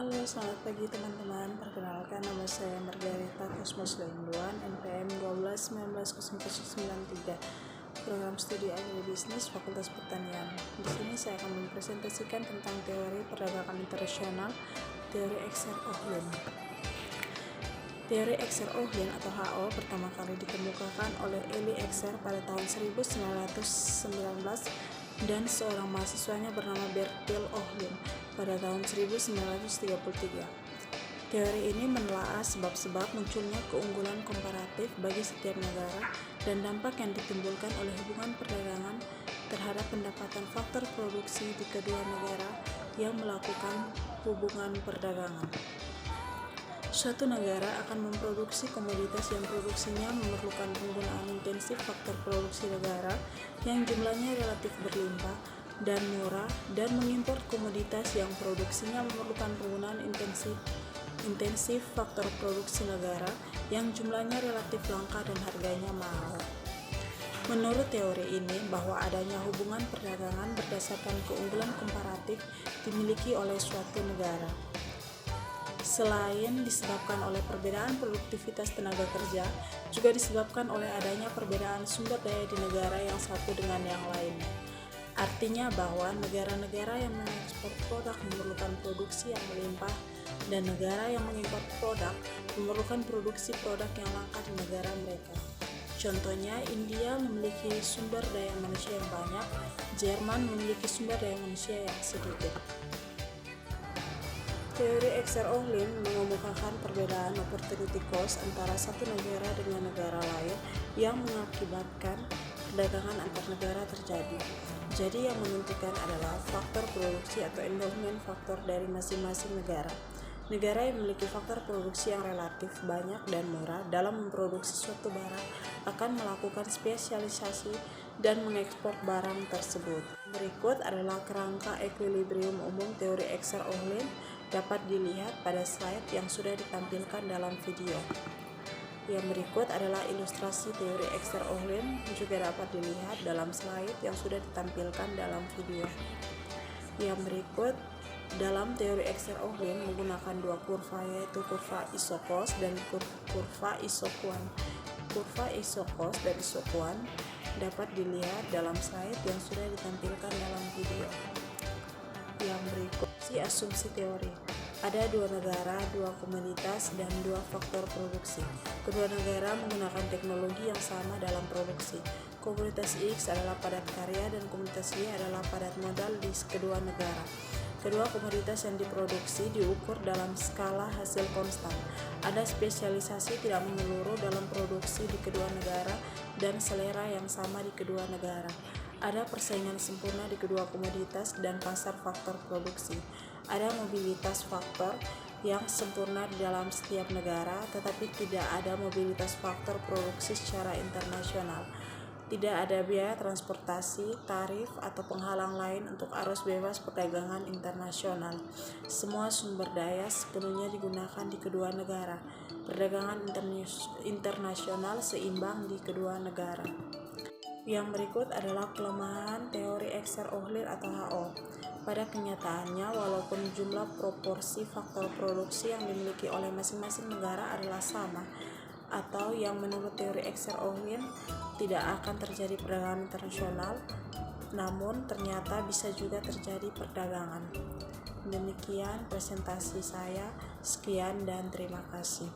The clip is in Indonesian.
Halo, selamat pagi teman-teman. Perkenalkan, nama saya Margarita Cosmos Lengduan, NPM 12190093, Program Studi Agribisnis Fakultas Pertanian. Di sini saya akan mempresentasikan tentang teori perdagangan internasional, teori Ekser-Ohlin. Teori Ekser-Ohlin atau HO pertama kali dikemukakan oleh Elie Ekser pada tahun 1919 dan seorang mahasiswanya bernama Bertil Ohlin pada tahun 1933. Teori ini menelaah sebab-sebab munculnya keunggulan komparatif bagi setiap negara dan dampak yang ditimbulkan oleh hubungan perdagangan terhadap pendapatan faktor produksi di kedua negara yang melakukan hubungan perdagangan. Suatu negara akan memproduksi komoditas yang produksinya memerlukan penggunaan intensif faktor produksi negara yang jumlahnya relatif berlimpah dan murah, dan mengimpor komoditas yang produksinya memerlukan penggunaan intensif faktor produksi negara yang jumlahnya relatif langka dan harganya mahal. Menurut teori ini, bahwa adanya hubungan perdagangan berdasarkan keunggulan komparatif dimiliki oleh suatu negara. Selain disebabkan oleh perbedaan produktivitas tenaga kerja, juga disebabkan oleh adanya perbedaan sumber daya di negara yang satu dengan yang lainnya. Artinya bahwa negara-negara yang mengekspor produk memerlukan produksi yang melimpah dan negara yang mengimpor produk memerlukan produksi produk yang langka di negara mereka. Contohnya, India memiliki sumber daya manusia yang banyak, Jerman memiliki sumber daya manusia yang sedikit. Teori Ekser-Ohlin mengemukakan perbedaan opportunity cost antara satu negara dengan negara lain yang mengakibatkan perdagangan antar negara terjadi. Jadi yang menentukan adalah faktor produksi atau endowment faktor dari masing-masing negara. Negara yang memiliki faktor produksi yang relatif banyak dan murah dalam memproduksi suatu barang akan melakukan spesialisasi dan mengekspor barang tersebut. Berikut adalah kerangka equilibrium umum teori Ekser-Ohlin, dapat dilihat pada slide yang sudah ditampilkan dalam video. Yang berikut adalah ilustrasi teori Ekser-Ohlin, juga dapat dilihat dalam slide yang sudah ditampilkan dalam video. Yang berikut dalam teori Ekser-Ohlin menggunakan dua kurva, yaitu kurva isokos dan kurva isokuan. Kurva isokos dan isokuan dapat dilihat dalam slide yang sudah ditampilkan dalam video. Yang berikut asumsi teori. Ada dua negara, dua komoditas, dan dua faktor produksi. Kedua negara menggunakan teknologi yang sama dalam produksi. Komoditas X adalah padat karya dan komoditas Y adalah padat modal di kedua negara. Kedua komoditas yang diproduksi diukur dalam skala hasil konstan. Ada spesialisasi tidak menyeluruh dalam produksi di kedua negara dan selera yang sama di kedua negara. Ada persaingan sempurna di kedua komoditas dan pasar faktor produksi. Ada mobilitas faktor yang sempurna di dalam setiap negara, tetapi tidak ada mobilitas faktor produksi secara internasional. Tidak ada biaya transportasi, tarif, atau penghalang lain untuk arus bebas perdagangan internasional. Semua sumber daya sepenuhnya digunakan di kedua negara. Perdagangan internasional seimbang di kedua negara. Yang berikut adalah kelemahan teori Ekser-Ohlin atau HO. Pada kenyataannya, walaupun jumlah proporsi faktor produksi yang dimiliki oleh masing-masing negara adalah sama, atau yang menurut teori Ekser-Ohlin tidak akan terjadi perdagangan internasional, namun ternyata bisa juga terjadi perdagangan. Demikian presentasi saya, sekian dan terima kasih.